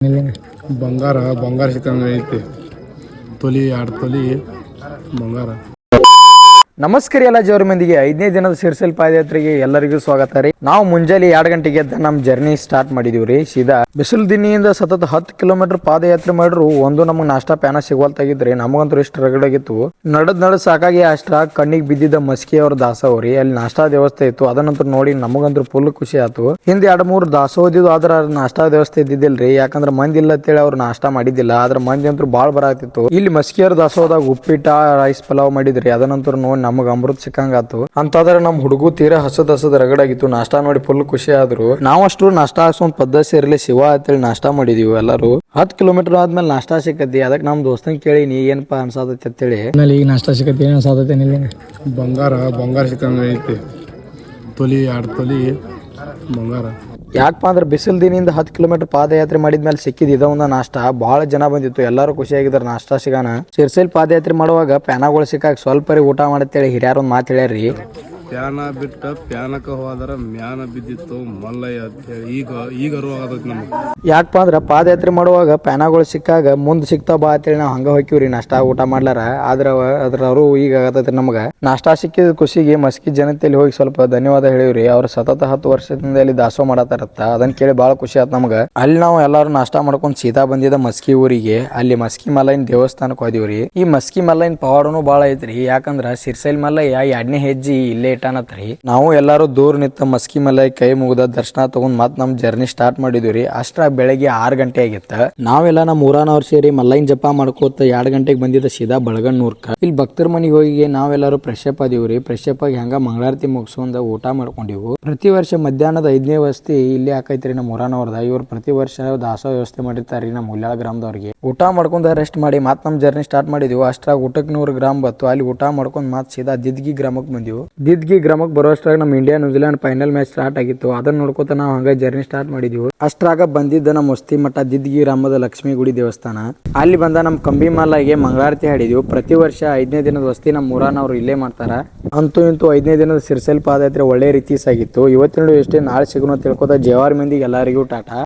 ಬಂಗಾರ ಬಂಗಾರ ಸಿಕ್ಕಂಗ ಐತಿ. ತೊಲಿ 2 ತೊಲಿ ಬಂಗಾರ. ನಮಸ್ಕಾರ ಎಲ್ಲ ಜೋರ್ ಮಂದಿಗೆ 5ನೇ ದಿನದ ಸಿರ್ಸಲ್ ಪಾದಯಾತ್ರೆಗೆ ಎಲ್ಲರಿಗೂ ಸ್ವಾಗತ ರೀ. ನಾವು ಮುಂಜಾನೆ 2 ಗಂಟೆಗೆ ಎದ್ದು ನಮ್ಮ ಜರ್ನಿ ಸ್ಟಾರ್ಟ್ ಮಾಡಿದೀವಿ ರೀ. ಸೀದಾ ಬಿಸಿಲು ದಿನಿಯಿಂದ ಸತತ 10 ಕಿಲೋಮೀಟರ್ ಪಾದಯಾತ್ರೆ ಮಾಡ್ರು ಒಂದು ನಮಗೆ ನಾಷ್ಟಾ ಪ್ಯಾನ ಸಿಗೋಲ್ತಾಗಿದ್ರಿ. ನಮಗಂತೂ ಇಷ್ಟು ರಗಡಾಗಿತ್ತು. ನಡದ್ ಸಾಕಾಗಿ ಅಷ್ಟ ಕಣ್ಣಿಗೆ ಬಿದ್ದಿದ್ದ ಮಸ್ಕಿ ಅವ್ರ ದಾಸೋರಿ ಅಲ್ಲಿ ನಾಷ್ಟಾ ವ್ಯವಸ್ಥೆ ಇತ್ತು. ಅದನ್ನಂತರ ನೋಡಿ ನಮಗಂತೂ ಫುಲ್ ಖುಷಿ ಆಯ್ತು. ಹಿಂದೆ 2-3 ದಾಸೋದಿದ್ದು ಆದ್ರ ನಾಷ್ಟಾ ವ್ಯವಸ್ಥೆ ಇದ್ದಿದ್ದಿಲ್ರಿ. ಯಾಕಂದ್ರೆ ಮಂದಿ ಇಲ್ಲ ಅಂತೇಳಿ ಅವ್ರು ನಾಷ್ಟಾ ಮಾಡಿದ್ದಿಲ್ಲ. ಆದ್ರ ಮಂದಿ ಅಂತೂ ಬಾಳ್ ಬರಾತಿತ್ತು. ಇಲ್ಲಿ ಮಸ್ಕಿಯವ್ರ ದಾಸೋದಾಗ ಉಪ್ಪಿಟ್ಟ ರೈಸ್ ಪಲಾವ್ ಮಾಡಿದ್ರಿ. ಅದನ್ನಂತರ ನೋಡಿ ನಮಗ ಅಮೃತ್ ಸಿಕ್ಕಂಗಾತು. ಅಂತಂದ್ರೆ ನಮ್ ಹುಡುಗು ತೀರಾ ಹಸದ್ ರಗಡಾಗಿತ್ತು. ನಾಷ್ಟಾ ನೋಡಿ ಫುಲ್ ಖುಷಿ ಆದ್ರು. ನಾವಷ್ಟು ನಾಷ್ಟಾ ಹಾಕ್ಸೊಂದ್ ಪದ್ಧತಿ ಇರಲಿ ಶಿವ ಅಂತೇಳಿ ನಾಷ್ಟಾ ಮಾಡಿದೀವಿ ಎಲ್ಲರೂ. 10 ಕಿಲೋಮೀಟರ್ ಆದ್ಮೇಲೆ ನಾಷ್ಟಾ ಸಿಕ್ಕತಿ. ಅದಕ್ಕೆ ನಮ್ ದೋಸ್ತನ್ ಕೇಳಿ ನೀ ಏನಪ್ಪಾ ಅನ್ಸಾದತಿ ಅಂತೇಳಿ. ಈಗ ನಾಷ್ಟಾ ಸಿಕ್ಕತಿ ಏನ್ ಅನ್ಸಾದತಿ? ಬಂಗಾರ ಸಿಕ್ಕಂಗ ಐತಿ. ತೊಲಿ 2 ತೊಲಿ ಬಂಗಾರ. ಯಾಕಪ್ಪ ಅಂದ್ರೆ ಬಿಸಿಲು ದಿನಿಂದ 10 ಕಿಲೋಮೀಟರ್ ಪಾದಯಾತ್ರೆ ಮಾಡಿದ್ಮೇಲೆ ಸಿಕ್ಕಿದ್ ಇದ ಒಂದು ನಾಷ್ಟಾ. ಬಹಳ ಜನ ಬಂದಿತ್ತು. ಎಲ್ಲರೂ ಖುಷಿಯಾಗಿದ್ದಾರೆ ನಾಷ್ಟಾ ಸಿಗಾನ. ಸಿರ್ಸಲ್ ಪಾದಯಾತ್ರೆ ಮಾಡುವಾಗ ಪ್ಯಾನಗಳು ಸಿಕ್ಕಾಗ ಸ್ವಲ್ಪ ಊಟ ಮಾಡತ್ತೇಳಿ ಹಿರಿಯಾರ ಒಂದ್ ಮಾತು ಹೇಳ್ಯಾರಿ. ಪ್ಯಾನ ಬಿಟ್ಟ ಪ್ಯಾನಕ ಹೋದ್ರ ಮ್ಯಾನ ಬಿದ್ದಿತ್ತು ಮಲ್ಲಯ್ಯ ಅಂತೇಳಿ. ಈಗ ಅರಿವಾಗತೈತಿ ನಮ್ಗೆ. ಯಾಕಪ್ಪ ಅಂದ್ರ ಪಾದಯಾತ್ರೆ ಮಾಡುವಾಗ ಪ್ಯಾನಗಳು ಸಿಕ್ಕಾಗ ಮುಂದ್ ಸಿಕ್ತಾವ ಬಾ ಅಂತೇಳಿ ನಾವು ಹಂಗ ಹೋಗ್ತೀವ್ರಿ ನಾಷ್ಟಾ ಊಟ ಮಾಡ್ಲಾರ. ಅದ್ರ ಅರು ಈಗ ಆಗತೈತಿ ನಮ್ಗ. ನಾಷ್ಟಾ ಸಿಕ್ಕಿದ ಖುಷಿಗೆ ಮಸ್ಕಿ ಜನತೆಯಲ್ಲಿ ಹೋಗಿ ಸ್ವಲ್ಪ ಧನ್ಯವಾದ ಹೇಳಿವ್ರಿ. ಅವ್ರು ಸತತ 10 ವರ್ಷದಿಂದ ಇಲ್ಲಿ ದಾಸೋ ಮಾಡತಾರತ್ತ. ಅದನ್ನ ಕೇಳಿ ಬಹಳ ಖುಷಿ ಆಯ್ತು ನಮ್ಗ. ಅಲ್ಲಿ ನಾವು ಎಲ್ಲಾರು ನಾಷ್ಟಾ ಮಾಡ್ಕೊಂಡ್ ಸೀದಾ ಬಂದಿದ್ದ ಮಸ್ಕಿ ಊರಿಗೆ. ಅಲ್ಲಿ ಮಸ್ಕಿ ಮಲ್ಲಯ್ಯನ ದೇವಸ್ಥಾನಕ್ಕೆ ಹೋದಿವ್ರಿ. ಈ ಮಸ್ಕಿ ಮಲ್ಲಯ್ಯನ ಪವಾಡನು ಬಾಳ ಐತ್ರಿ. ಯಾಕಂದ್ರ ಸಿರ್ಸಲ್ ಮಲ್ಲಯ್ಯ 2ನೇ ಹೆಜ್ಜೆ ಇಲ್ಲೇ ಇಟ್ಟಾನತ್ರಿ. ನಾವು ಎಲ್ಲಾರು ದೂರ ನಿಂತ ಮಸ್ಕಿ ಮಲ್ಲಯ್ಯ ಕೈ ಮುಗಿದ ದರ್ಶನ ತಗೊಂಡ್ ಮತ್ ನಮ್ ಜರ್ನಿ ಸ್ಟಾರ್ಟ್ ಮಾಡಿದ್ವಿ. ಅಷ್ಟ್ರ ಬೆಳಗ್ಗೆ 6 ಗಂಟೆ ಆಗಿತ್ತ. ನಾವೆಲ್ಲ ನಮ್ಮ ಊರಾನವ್ರು ಸೇರಿ ಮಲ್ಲಯ್ಯನ ಜಪ ಮಾಡ್ಕೋತ 2 ಗಂಟೆಗೆ ಬಂದಿದ್ದ ಸೀದಾ ಬಳಗಣ್ಣೂರ್ಕ. ಇಲ್ಲಿ ಭಕ್ತರ ಮನಿಗೆ ಹೋಗಿ ನಾವೆಲ್ಲರೂ ಫ್ರೆಶ್ ಅಪ್ ಆದಿವ್ರಿ. ಫ್ರೆಶ್ ಅಪ್ ಆಗಿ ಹಂಗ ಮಂಗಳಾರತಿ ಮುಗಿಸೋಂದ ಊಟ ಮಾಡ್ಕೊಂಡಿವು. ಪ್ರತಿ ವರ್ಷ ಮಧ್ಯಾಹ್ನದ 5ನೇ ವಸ್ತಿ ಇಲ್ಲಿ ಹಾಕೈತ್ರಿ ನಮ್ಮ ಊರಾನವ್ರದ. ಇವ್ರು ಪ್ರತಿ ವರ್ಷ ದಾಸೋ ವ್ಯವಸ್ಥೆ ಮಾಡಿರ್ತಾರ್ರಿ ನಮ್ಮ ಹುಲ್ಯಾಳ ಗ್ರಾಮದವ್ರಿಗೆ. ಊಟ ಮಾಡ್ಕೊಂಡ್ ರೆಸ್ಟ್ ಮಾಡಿ ಮತ್ ನಮ್ ಜರ್ನಿ ಸ್ಟಾರ್ಟ್ ಮಾಡಿದ್ವಿ. ಅಷ್ಟ್ರಾಗ ಊಟಕ್ಕೆ 100 ಗ್ರಾಮ್ ಬತ್ತು. ಅಲ್ಲಿ ಊಟ ಮಾಡ್ಕೊಂಡ್ ಮತ್ ಸೀದಾ ದಿದ್ಗಿ ಗ್ರಾಮಕ್ಕೆ ಬಂದಿವು. ದಿದ್ಗಿ ಗ್ರಾಮಕ್ಕೆ ಬರೋಷ್ಟ್ರಾಗ ನಮ್ಮ India New Zealand final match start ಆಗಿತ್ತು. ಅದನ್ನ ನೋಡ್ಕೋತ ನಾವು ಹಂಗ ಜರ್ನಿ ಸ್ಟಾರ್ಟ್ ಮಾಡಿದ್ವಿ. ಅಷ್ಟ್ರಾಗ ಬಂದಿದ್ದ ನಮ್ಮ ಹೊಸ್ತಿ ಮಠ ದಿದ್ಗಿ ಗ್ರಾಮದ ಲಕ್ಷ್ಮೀ ಗುಡಿ ದೇವಸ್ಥಾನ. ಅಲ್ಲಿ ಬಂದ ನಮ್ಮ ಕಂಬಿ ಮಾಲಾಗೆ ಮಂಗಳಾರತಿ ಹಾಡಿದ್ವಿ. ಪ್ರತಿ ವರ್ಷ 5ನೇ ದಿನದ ವಸ್ತಿ ನಮ್ಮ ಊರಾನವ್ರು ಇಲ್ಲೇ ಮಾಡ್ತಾರ. ಅಂತೂ ಇಂತೂ 5ನೇ ದಿನದ ಸಿರ್ಸಲ್ ಪಾದಯಾತ್ರೆ ಒಳ್ಳೆ ರೀತಿ ಸಾಗಿತ್ತು. ಇವತ್ತಿನ ಎಷ್ಟೇ ನಾಳೆ ಸಿಗೋಣ ತಿಳ್ಕೊತ ಜವಾರ್ ಮಂದಿಗೆ ಎಲ್ಲರಿಗೂ ಟಾಟಾ.